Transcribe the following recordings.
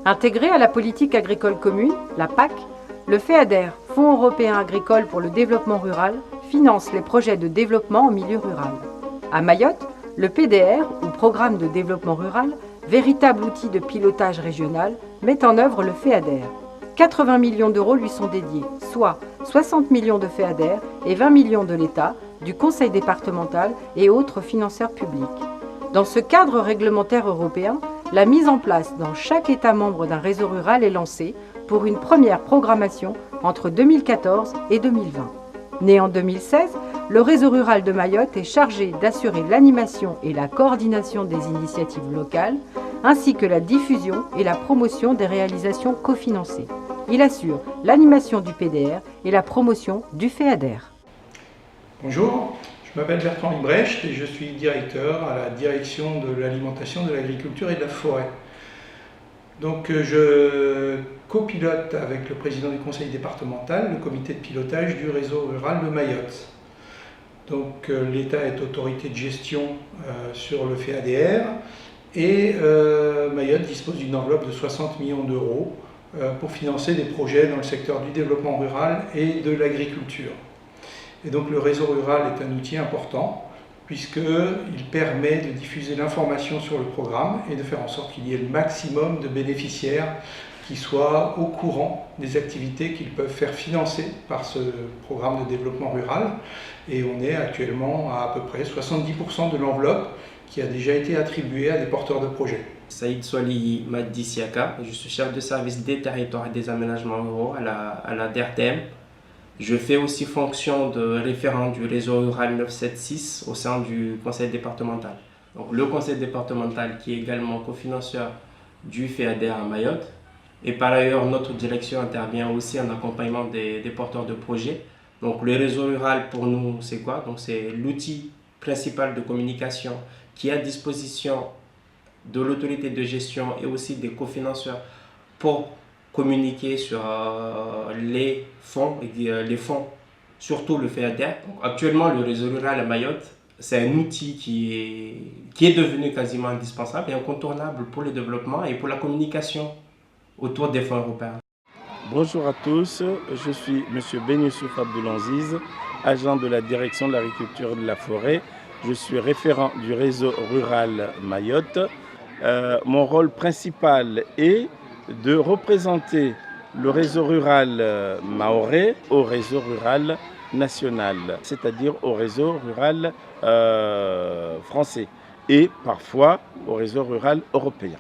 Intégré à la politique agricole commune, la PAC, le FEADER, Fonds européen agricole pour le développement rural, finance les projets de développement en milieu rural. À Mayotte, le PDR, ou Programme de développement rural, véritable outil de pilotage régional, met en œuvre le FEADER. 80 millions d'euros lui sont dédiés, soit 60 millions de FEADER et 20 millions de l'État, du Conseil départemental et autres financeurs publics. Dans ce cadre réglementaire européen, la mise en place dans chaque État membre d'un réseau rural est lancée pour une première programmation entre 2014 et 2020. Né en 2016, le réseau rural de Mayotte est chargé d'assurer l'animation et la coordination des initiatives locales, ainsi que la diffusion et la promotion des réalisations cofinancées. Il assure l'animation du PDR et la promotion du FEADER. Bonjour, je m'appelle Bertrand Librecht et je suis directeur à la direction de l'alimentation, de l'agriculture et de la forêt. Donc je copilote avec le président du conseil départemental le comité de pilotage du réseau rural de Mayotte. Donc l'État est autorité de gestion sur le FEADR et Mayotte dispose d'une enveloppe de 60 millions d'euros pour financer des projets dans le secteur du développement rural et de l'agriculture. Et donc le réseau rural est un outil important puisqu'il permet de diffuser l'information sur le programme et de faire en sorte qu'il y ait le maximum de bénéficiaires qui soient au courant des activités qu'ils peuvent faire financer par ce programme de développement rural. Et on est actuellement à peu près 70% de l'enveloppe qui a déjà été attribuée à des porteurs de projets. Saïd Swali Maddi Siaka, je suis chef de service des territoires et des aménagements ruraux à la DRTM. Je fais aussi fonction de référent du réseau rural 976 au sein du conseil départemental. Donc, le conseil départemental qui est également cofinanceur du FEADER à Mayotte. Et par ailleurs, notre direction intervient aussi en accompagnement des porteurs de projets. Donc le réseau rural pour nous, c'est quoi? Donc c'est l'outil principal de communication qui est à disposition de l'autorité de gestion et aussi des cofinanceurs pour communiquer sur les fonds, surtout le FEADER. Actuellement, le réseau rural à Mayotte, c'est un outil qui est devenu quasiment indispensable et incontournable pour le développement et pour la communication autour des fonds européens. Bonjour à tous, je suis M. Benyoussouf Abdoulanziz, agent de la direction de l'agriculture et de la forêt. Je suis référent du réseau rural Mayotte. Mon rôle principal est de représenter le réseau rural mahorais au réseau rural national, c'est-à-dire au réseau rural français et parfois au réseau rural européen.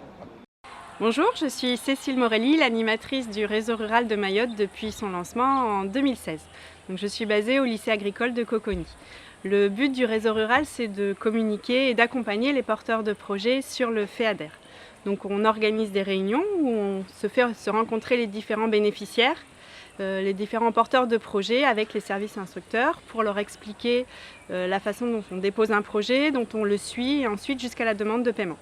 Bonjour, je suis Cécile Morelli, l'animatrice du réseau rural de Mayotte depuis son lancement en 2016. Donc, je suis basée au lycée agricole de Coconi. Le but du réseau rural, c'est de communiquer et d'accompagner les porteurs de projets sur le FEADER. Donc on organise des réunions où on se fait se rencontrer les différents bénéficiaires, les différents porteurs de projets avec les services instructeurs pour leur expliquer la façon dont on dépose un projet, dont on le suit et ensuite jusqu'à la demande de paiement.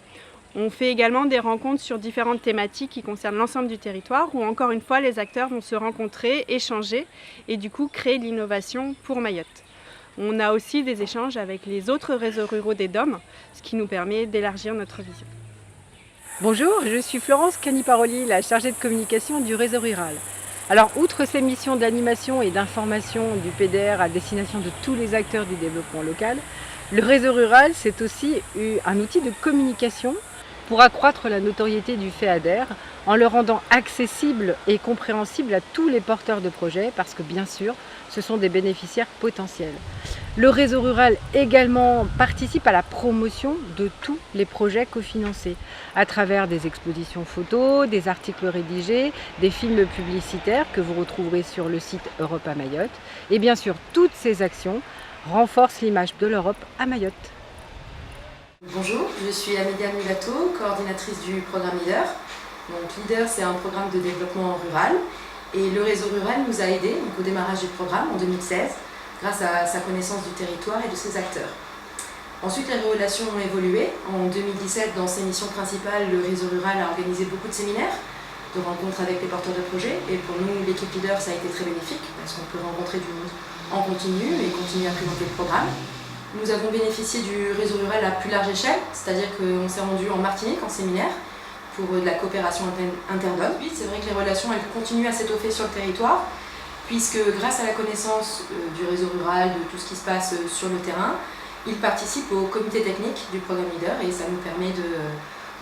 On fait également des rencontres sur différentes thématiques qui concernent l'ensemble du territoire où encore une fois les acteurs vont se rencontrer, échanger et du coup créer de l'innovation pour Mayotte. On a aussi des échanges avec les autres réseaux ruraux des DOM, ce qui nous permet d'élargir notre vision. Bonjour, je suis Florence Caniparoli, la chargée de communication du réseau rural. Alors, outre ses missions d'animation et d'information du PDR à destination de tous les acteurs du développement local, le réseau rural, c'est aussi un outil de communication pour accroître la notoriété du FEADER en le rendant accessible et compréhensible à tous les porteurs de projets parce que bien sûr, ce sont des bénéficiaires potentiels. Le réseau rural également participe à la promotion de tous les projets cofinancés à travers des expositions photos, des articles rédigés, des films publicitaires que vous retrouverez sur le site Europe à Mayotte. Et bien sûr, toutes ces actions renforcent l'image de l'Europe à Mayotte. Bonjour, je suis Amélia Mulato, coordinatrice du programme LEADER. Donc LEADER, c'est un programme de développement rural et le réseau rural nous a aidés au démarrage du programme en 2016 grâce à sa connaissance du territoire et de ses acteurs. Ensuite, les relations ont évolué. En 2017, dans ses missions principales, le réseau rural a organisé beaucoup de séminaires, de rencontres avec les porteurs de projets et pour nous, l'équipe LEADER, ça a été très bénéfique parce qu'on peut rencontrer du monde en continu et continuer à présenter le programme. Nous avons bénéficié du réseau rural à plus large échelle, c'est-à-dire qu'on s'est rendu en Martinique en séminaire pour de la coopération interdome. C'est vrai que les relations elles continuent à s'étoffer sur le territoire, puisque grâce à la connaissance du réseau rural, de tout ce qui se passe sur le terrain, ils participent au comité technique du programme Leader et ça nous permet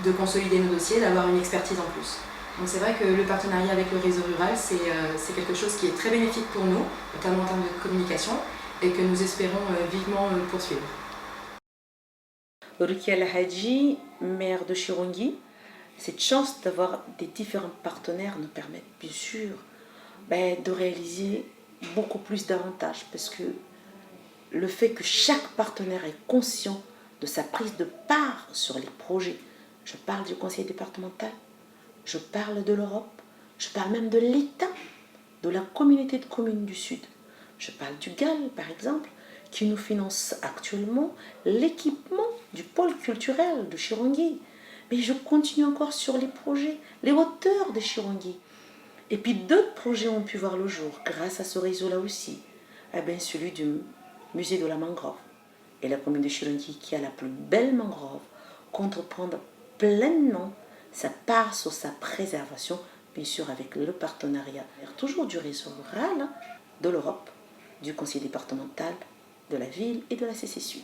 de consolider nos dossiers, d'avoir une expertise en plus. Donc c'est vrai que le partenariat avec le réseau rural, c'est quelque chose qui est très bénéfique pour nous, notamment en termes de communication, et que nous espérons vivement poursuivre. Rukia Lahadji, maire de Chirongui, cette chance d'avoir des différents partenaires nous permet bien sûr de réaliser beaucoup plus d'avantages, parce que le fait que chaque partenaire est conscient de sa prise de part sur les projets, je parle du conseil départemental, je parle de l'Europe, je parle même de l'État, de la communauté de communes du Sud. Je parle du GAL, par exemple, qui nous finance actuellement l'équipement du pôle culturel de Chirongui. Mais je continue encore sur les projets, les hauteurs de Chirongui. Et puis d'autres projets ont pu voir le jour grâce à ce réseau-là aussi. Celui du musée de la mangrove. Et la commune de Chirongui, qui a la plus belle mangrove, compte reprendre pleinement sa part sur sa préservation, bien sûr avec le partenariat, toujours du réseau rural, de l'Europe, du conseil départemental, de la ville et de la CC Sud.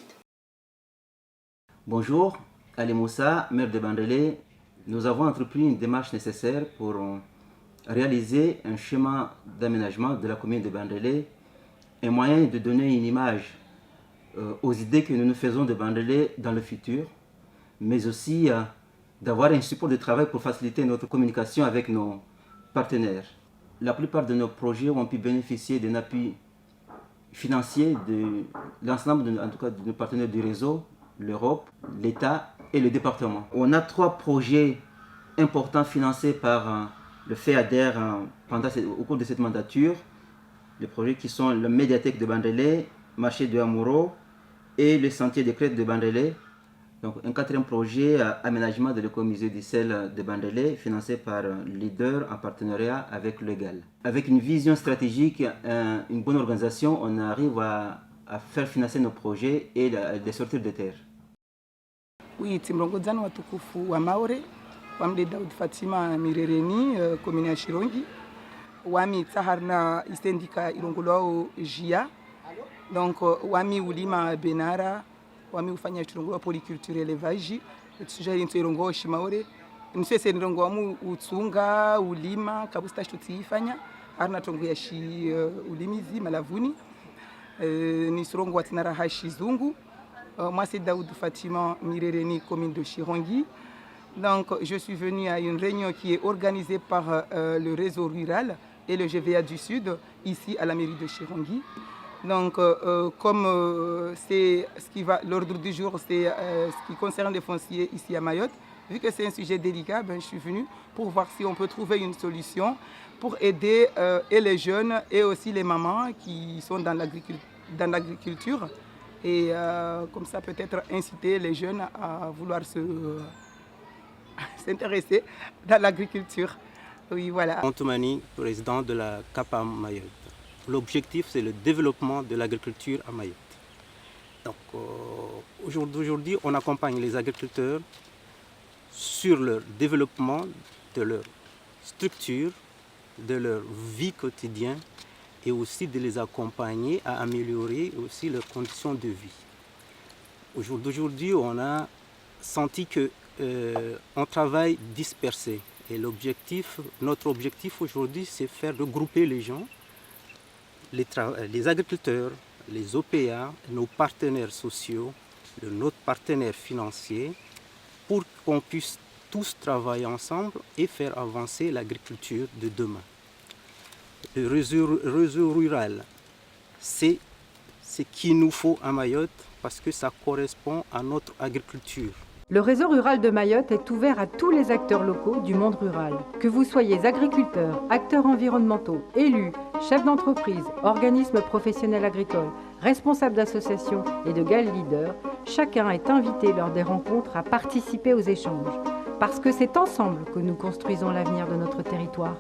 Bonjour, Ali Moussa, maire de Bandélé. Nous avons entrepris une démarche nécessaire pour réaliser un schéma d'aménagement de la commune de Bandélé, un moyen de donner une image aux idées que nous nous faisons de Bandélé dans le futur, mais aussi d'avoir un support de travail pour faciliter notre communication avec nos partenaires. La plupart de nos projets ont pu bénéficier d'un appui financier de l'ensemble de nos partenaires du réseau, l'Europe, l'État et le département. On a 3 projets importants financés par le FEADER au cours de cette mandature. Les projets qui sont la médiathèque de Bandélé, marché de Amouro et le sentier de crête de Bandélé. Donc un 4e projet, aménagement de l'écomusée du sel de Bandélé, financé par Leader en partenariat avec le GAL. Avec une vision stratégique, une bonne organisation, on arrive à faire financer nos projets et de sortir de terre. Oui, Timrongozani watukufu wa Maore, wamde Daoud Fatima Mirereni, commune ya Chirongui, wami Tsaharna Istendika Irongolao Jia, donc wami Ulima Benara, wami ufanya Chirongolao polyculture élevage, tujari nto Irongo Shimaore, nse Irongo wamu utsunga ulima kabusta shutiifanya, harna tongo ya shi ulimizi malavuni, ni Sorongo watinara hashi zungu. Moi, c'est Daoud Fatima Mirereni, commune de Chirongui. Donc, je suis venu à une réunion qui est organisée par le réseau rural et le GVA du Sud, ici à la mairie de Chirongui. Donc, comme c'est ce qui va, l'ordre du jour, c'est ce qui concerne les fonciers ici à Mayotte, vu que c'est un sujet délicat, je suis venu pour voir si on peut trouver une solution pour aider et les jeunes et aussi les mamans qui sont dans l'agriculture. Et comme ça peut-être inciter les jeunes à vouloir s'intéresser dans l'agriculture. Oui, voilà. Antoumani, président de la CAPA Mayotte. L'objectif, c'est le développement de l'agriculture à Mayotte. Donc, aujourd'hui, on accompagne les agriculteurs sur leur développement de leur structure, de leur vie quotidienne, et aussi de les accompagner à améliorer aussi leurs conditions de vie. Aujourd'hui, on a senti qu'on travaille dispersé. Et notre objectif aujourd'hui, c'est faire regrouper les gens, les agriculteurs, les OPA, nos partenaires sociaux, notre partenaire financier, pour qu'on puisse tous travailler ensemble et faire avancer l'agriculture de demain. Le réseau rural, c'est ce qu'il nous faut à Mayotte parce que ça correspond à notre agriculture. Le réseau rural de Mayotte est ouvert à tous les acteurs locaux du monde rural. Que vous soyez agriculteurs, acteurs environnementaux, élus, chefs d'entreprise, organismes professionnels agricoles, responsables d'associations et de GAL Leader, chacun est invité lors des rencontres à participer aux échanges. Parce que c'est ensemble que nous construisons l'avenir de notre territoire.